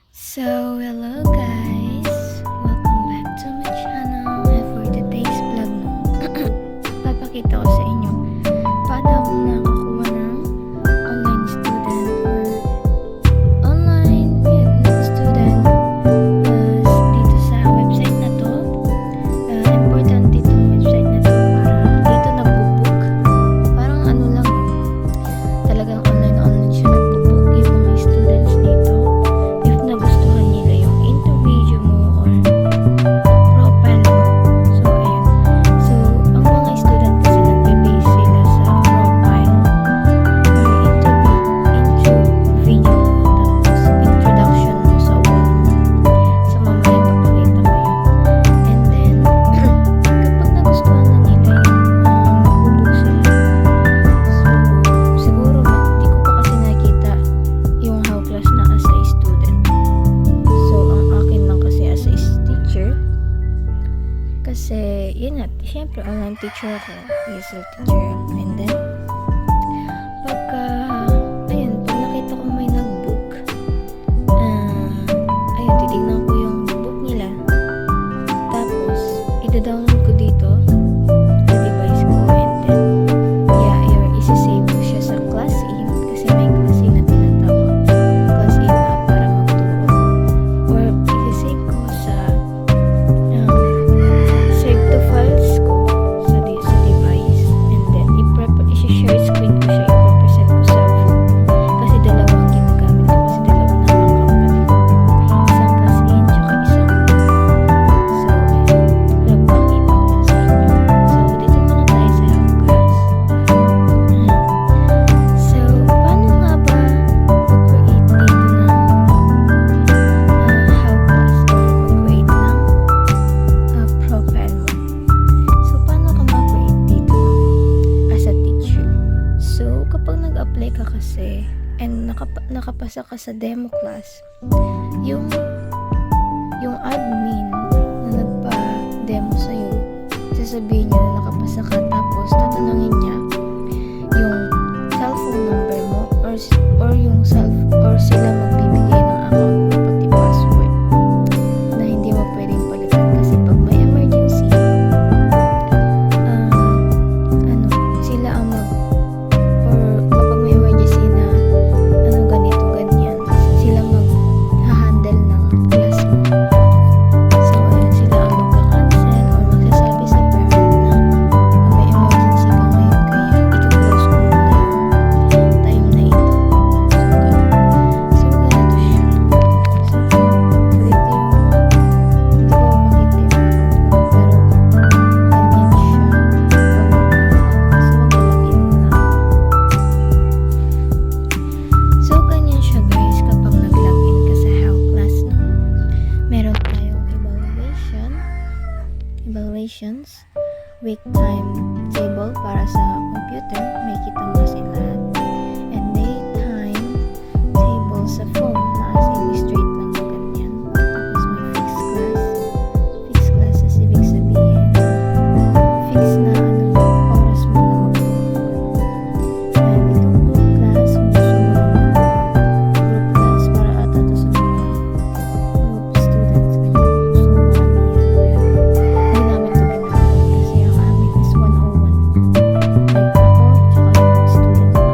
Hello guys! Welcome back to my channel. And for today's vlog papakita ko sa inyo paano ako nakakuha ng online student or online student dito sa website na to. Important dito website na to para dito nagbo-book. Parang ano lang, talagang online siya nagbo-book yung mga students dito. Nagustuhan nila yung interview mo or profile mo. So, ayun. So, ang mga student kasi nagbe-base sila sa profile or interview mo. Tapos, introduction mo sa wall mo. So, mamaya papakita ko yun. And then, kapag nagustuhan na nila yun, magbo-book sila. So, siguro, di ko pa kasi nakita yung how class na as a student. Kasi, yun nga, syempre, online teacher ako, ESL teacher. And then, pag nakita ko may nag-book, titignan ko yung book nila. Tapos, ida-download ko dito, sa device ko, and then, isi-save ko siya sa Class In, kasi may Class In na tinatawag. Class In na para magturo. Or, isi-save ko sa files ko sa device, and then i-share screen ko siya, i-present ko sa phone kasi dalawang ginagamit ko, kasi dalawang nakakapatid, isang Class In tsaka isang nagpakita ko lang sa inyo. So dito muna tayo sa Help Class. So paano nga ba mag-create dito ng Help Class or mag-create ng profile mo? So, paano ka ma-create dito as a teacher? So, kapag nag-apply ka kasi and nakapasa ka sa demo class, yung admin na nagpa-demo sa'yo, sasabihin niya na nakapasa ka, tapos tatanungin niya yung cellphone number mo or yung sila magbibigay ng account mo pati password na hindi mo pwedeng palitan kasi pag may emergency, sila ang kapag may emergency na ganito, ganyan, sila mag-handle ng class mo. So, ayun, sila ang magka-cancel or magsasabi sa parent na may emergency ka ngayon, kaya i-close ko muna yung time na ito. So, ganito siya. So, dito yung hindi ko makita yung account ko, pero ganyan siya. So, ganyan siya guys kapag nag-login ka sa Help Class, no? Meron tayong evaluations, week time table para sa computer, may kita mo kasi lahat, and daytime table sa phone na as in straight lang na ganyan. Tapos may fixed classes, ibig sabihin fixed na oras mo na magtuturo. And itong group class, kung gusto mo naman group class, para ata to sa mga group students, ganyan, gusto mo maramihan, pero hindi namin to ginagawa kasi ang amin is 101. Like ako, tsaka yung students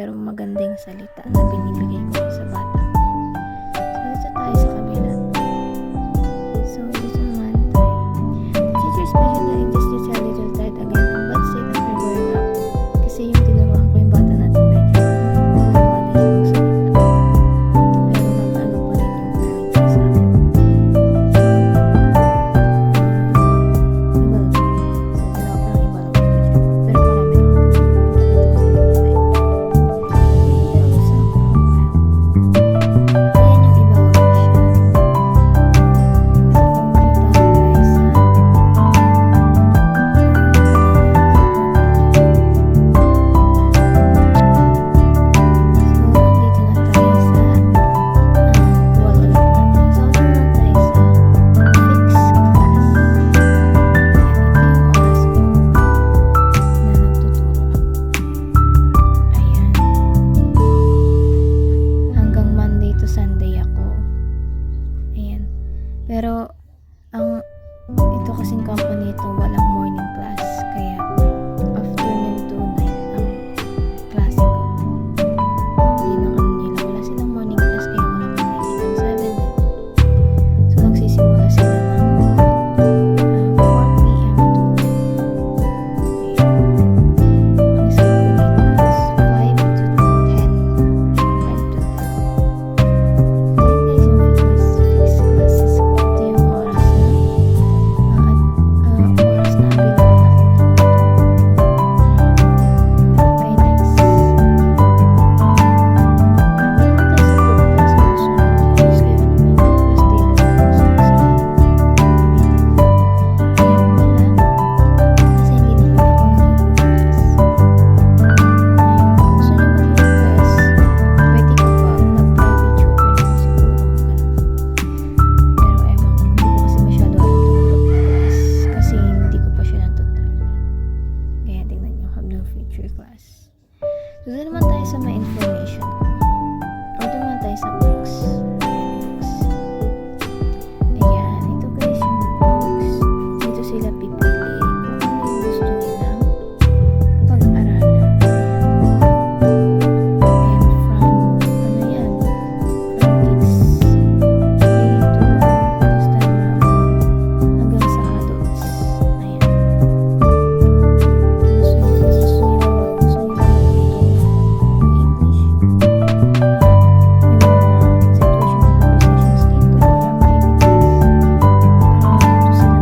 pero magandang salita na binibigay ko sa bata. So, dito tayo sa kabila. So, dito naman tayo. Teacher special that it is just a little tight again and bad state after growing up. Kasi yung tinuruan ko yung bata natin medyo wala yung salita. Pero nag-ano pa rin yung parents niya sa akin. Pero, ito kasing company ito, walang morning class. Kaya, afternoon to night ang klase ko. Yun ang ano nila. Wala silang morning class, kaya wala kang nakikita ng 7 din. So, nagsisimula sila ng 4 p.m. to 10. Ang school ko dito is 5 to 10. 5 to 10. Then, guys, yung fixed classes ko. Ito yung oras na available ako okay, next. Meron tayo sa group class kung gusto nyo ng course kayo na may group class table na gusto nyo sa ayan, wala. Kasi hindi naman ako nag-group class. Ayun, kung gusto nyo mag-group class, pwede ko pa mag-private tutor naman siguro. Ganun. Pero ewan ko, hindi ko kasi masyado alam tong group class. Kasi hindi ko pa siya natutry. Kaya tingnan nyo, have no future class. So, doon naman tayo sa may information ko. Or doon naman tayo sa books. Ayan, books. Ayan, ito guys yung books. Dito sila pipili kung ano yung gusto nilang pag-aralan. Ayan, from, ano yan, from kids play to, basta hanggang sa adults. Ayan. Gusto nila matuto ng English. May mga situational conversations dito or activities para matuto sila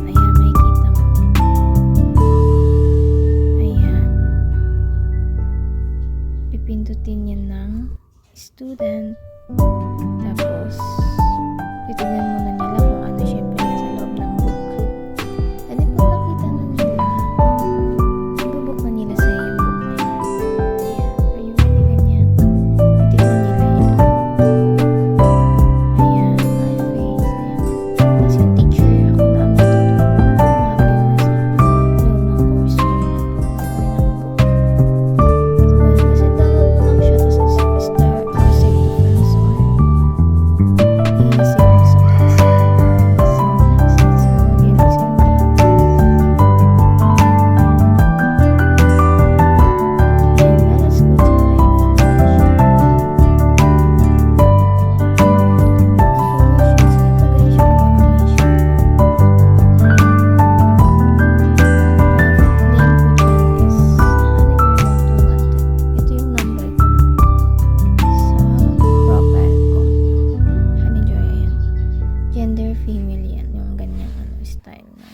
Ayan, makikita mo. Ayan. Pipindutin yan ng student. Tapos, titignan muna nila kung ano syempre nasa loob ng book. And then, pag nakita na nila, ibubook na nila sa yung book na yan. Ayan. Are you ready? Ganyan. Titignan nila yan. Ayan. My face. Ayan. Tapos yung teacher, ako na ang matuturo. Kung ano yung nasa loob ng course or ng book. Kasi download mo lang siya, tapos start or save to friends or i-save mo sa class. So, next, let's go again to and now let's go to my information. So, ito guys yung information. Name ko dyan is Hannah Ito yung number ko sa profile ko. Hannah Joy, ayan. Gender female yan. Yung ganyan style na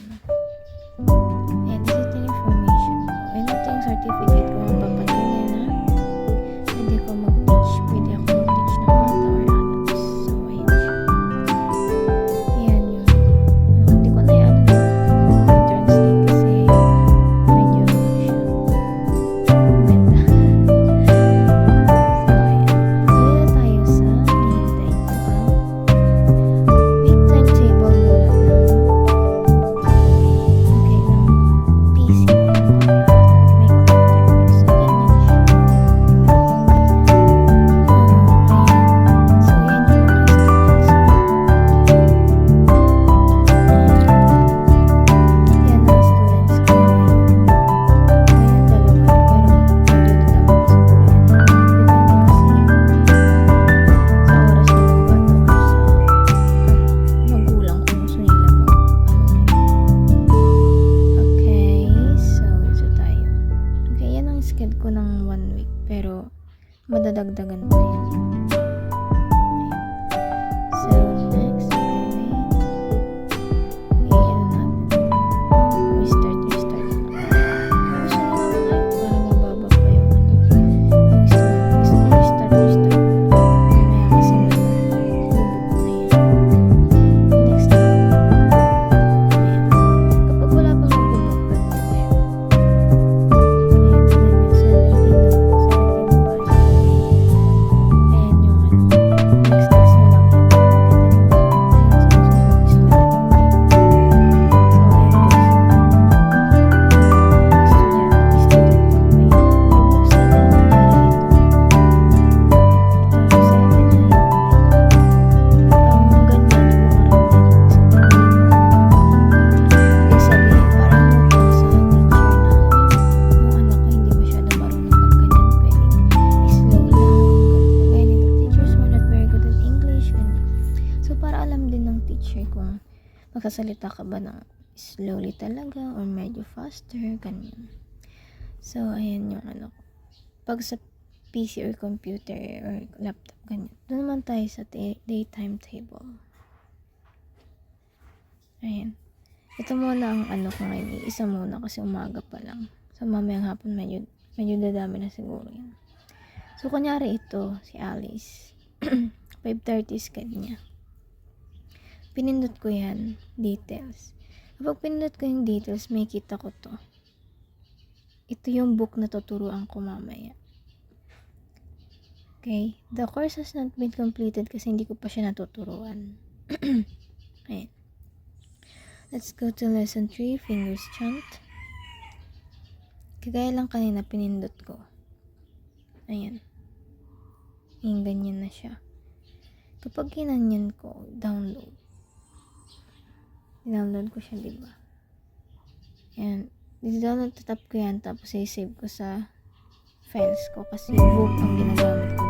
and ito yung information ko. And ito yung certificate ko. Papatunay na pwede ako mag-teach. Pwede ako mag-teach ng bata or adults. So, ayan siya. Ayan yun. Hindi ko na yung translate kasi medyo ano siya. Maganda. So, ayan. Pwede na tayo sa hinihintay ko ang week timetable mula ng Magsasalita ka ba ng slowly talaga or medyo faster, ganyan. So, ayan yung ano. Pag sa PC or computer or laptop, ganyan. Doon naman tayo sa daytime table. Ayan. Ito muna ang ano ko ngayon. Isa muna kasi umaga pa lang. So, mamayang hapon medyo dadami na siguro yan. So, kunyari ito, si Alice. 5:30 schedule niya. Pinindot ko yan, details. Kapag pinindot ko yung details, may kita ko to. Ito yung book na tuturuan ko mamaya. Okay? The course has not been completed kasi hindi ko pa siya natuturuan. Ayan. Let's go to lesson 3, fingers chant. Kagaya lang kanina pinindot ko. Ayan. Yung ganyan na siya. Kapag kinanyan ko, download ko siya, diba? Ayan. I-download, tatap ko yan, tapos i-save ko sa files ko kasi book ang ginagamit ko.